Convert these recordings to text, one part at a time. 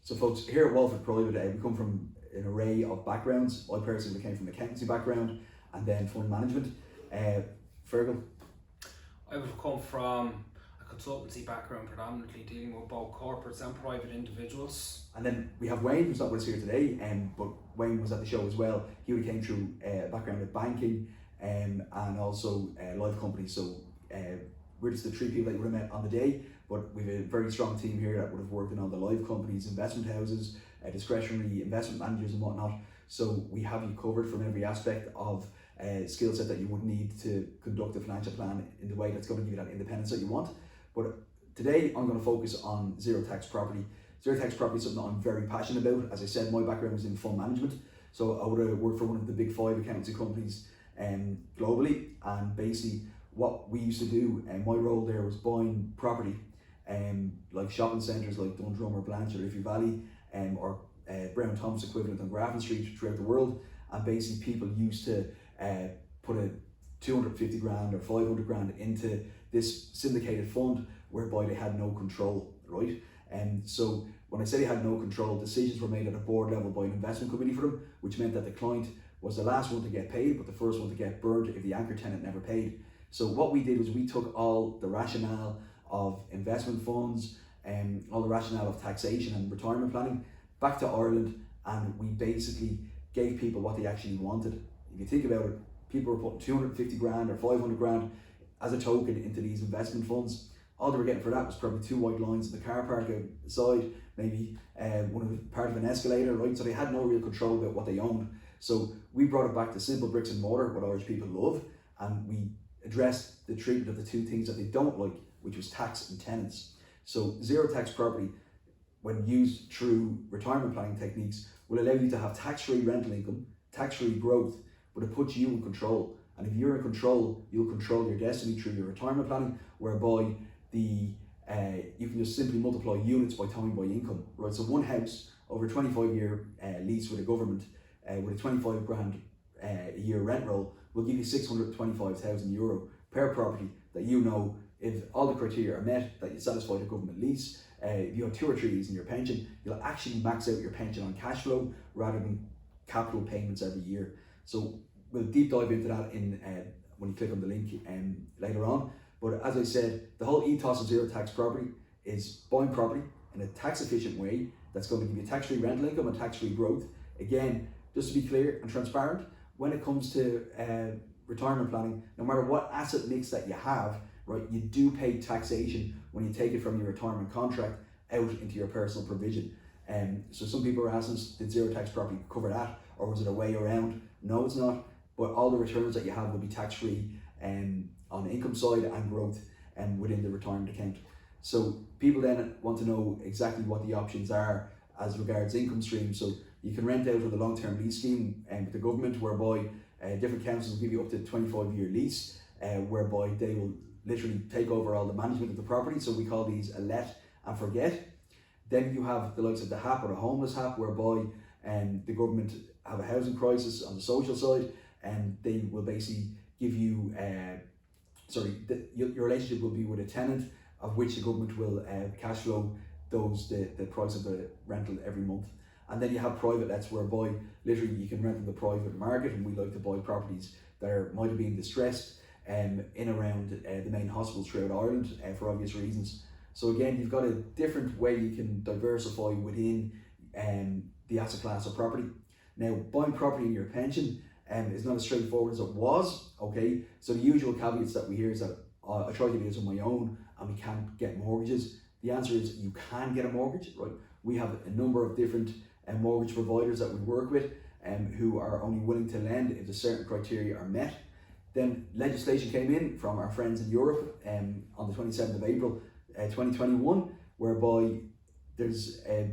So folks, here at Walford Private, we come from an array of backgrounds. I personally came from an accountancy background and then fund management. Fergal? I would have come from a consultancy background, predominantly dealing with both corporates and private individuals. And then we have Wayne, who's not with us here today, but Wayne was at the show as well. He would have came through a background with banking and also life companies. So we're just the three people that you would have met on the day, but we have a very strong team here that would have worked in all the life companies, investment houses, discretionary investment managers and whatnot. So we have you covered from every aspect of skill set that you would need to conduct a financial plan in the way that's going to give you that independence that you want. But today I'm going to focus on zero tax property. Zero tax property is something that I'm very passionate about. As I said, my background was in fund management. So I would have worked for one of the big 5 accountancy companies globally, and basically what we used to do, and my role there was buying property like shopping centres like Dundrum or Blanchard, Iffy Valley, or Brown Thomas equivalent on Grafton Street throughout the world. And basically people used to put a 250 grand or 500 grand into this syndicated fund whereby they had no control, right? And so when I say they had no control, decisions were made at a board level by an investment committee for them, which meant that the client was the last one to get paid, but the first one to get burnt if the anchor tenant never paid. So what we did was we took all the rationale of investment funds and all the rationale of taxation and retirement planning back to Ireland, and we basically gave people what they actually wanted. If you think about it, people were putting 250 grand or 500 grand as a token into these investment funds. All they were getting for that was probably 2 white lines in the car park outside, maybe part of an escalator, right? So they had no real control about what they owned. So we brought it back to simple bricks and mortar, what Irish people love, and we addressed the treatment of the 2 things that they don't like, which was tax and tenants. So zero tax property, when used through retirement planning techniques, will allow you to have tax-free rental income, tax-free growth, but it puts you in control. And if you're in control, you'll control your destiny through your retirement planning, whereby you can just simply multiply units by time by income, right? So one house over a 25-year lease with a government with a 25 grand a year rent roll will give you 625,000 euro per property that, you know, if all the criteria are met, that you satisfy the government lease. If you have 2 or 3 years in your pension, you'll actually max out your pension on cash flow rather than capital payments every year. So we'll deep dive into that when you click on the link later on. But as I said, the whole ethos of zero tax property is buying property in a tax efficient way that's going to give you tax-free rental income and tax-free growth. Again, just to be clear and transparent, when it comes to retirement planning, no matter what asset mix that you have, right, you do pay taxation when you take it from your retirement contract out into your personal provision. So some people are asking us, did zero tax property cover that, or was it a way around? No, it's not. But all the returns that you have will be tax-free on the income side and growth within the retirement account. So people then want to know exactly what the options are as regards income stream. So you can rent out with a long-term lease scheme with the government, whereby different councils will give you up to 25-year lease, whereby they will literally take over all the management of the property. So we call these a let and forget. Then you have the likes of the HAP or the homeless HAP, whereby the government have a housing crisis on the social side, and they will basically give you your relationship will be with a tenant, of which the government will cash flow the price of the rental every month. And then you have private lets, whereby literally you can rent in the private market, and we like to buy properties that might have been distressed in around the main hospitals throughout Ireland for obvious reasons. So again, you've got a different way you can diversify within the asset class of property. Now, buying property in your pension is not as straightforward as it was, okay? So the usual caveats that we hear is that I try to do this on my own and we can't get mortgages. The answer is you can get a mortgage, right? We have a number of different mortgage providers that we work with who are only willing to lend if the certain criteria are met. Then legislation came in from our friends in Europe on the 27th of April 2021, whereby there's a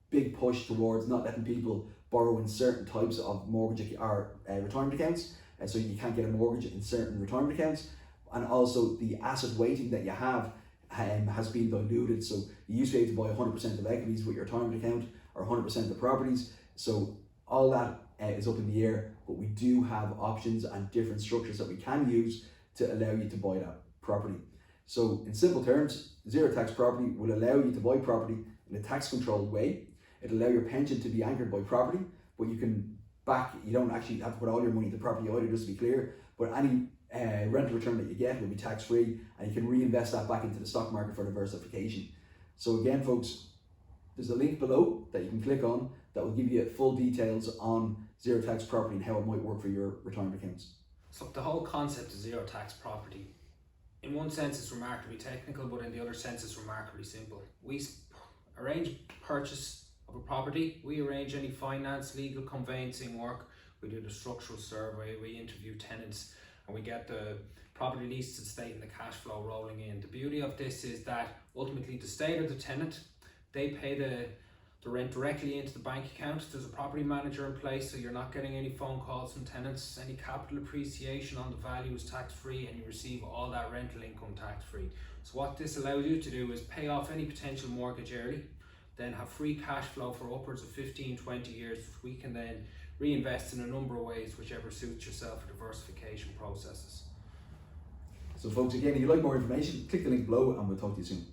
big push towards not letting people borrow in certain types of mortgage or retirement accounts. So you can't get a mortgage in certain retirement accounts. And also the asset weighting that you have has been diluted. So you used to be able to buy 100% of equities with your retirement account or 100% of properties. So all that is up in the air, but we do have options and different structures that we can use to allow you to buy that property. So in simple terms, zero tax property will allow you to buy property in a tax controlled way. It'll allow your pension to be anchored by property, but you don't actually have to put all your money into property either, just to be clear, but any rental return that you get will be tax free, and you can reinvest that back into the stock market for diversification. So again, folks, there's a link below that you can click on that will give you full details on zero tax property and how it might work for your retirement accounts. So the whole concept of zero tax property, in one sense it's remarkably technical, but in the other sense it's remarkably simple. We arrange purchase of a property, we arrange any finance, legal, conveyancing work, we do the structural survey, we interview tenants, and we get the property lease to the state and the cash flow rolling in. The beauty of this is that ultimately the state or the tenant, they pay the rent directly into the bank account. There's a property manager in place, so you're not getting any phone calls from tenants. Any capital appreciation on the value is tax free, and you receive all that rental income tax free. So what this allows you to do is pay off any potential mortgage early, then have free cash flow for upwards of 15-20 years, which we can then reinvest in a number of ways, whichever suits yourself for diversification processes. So folks, again, if you'd like more information, click the link below and we'll talk to you soon.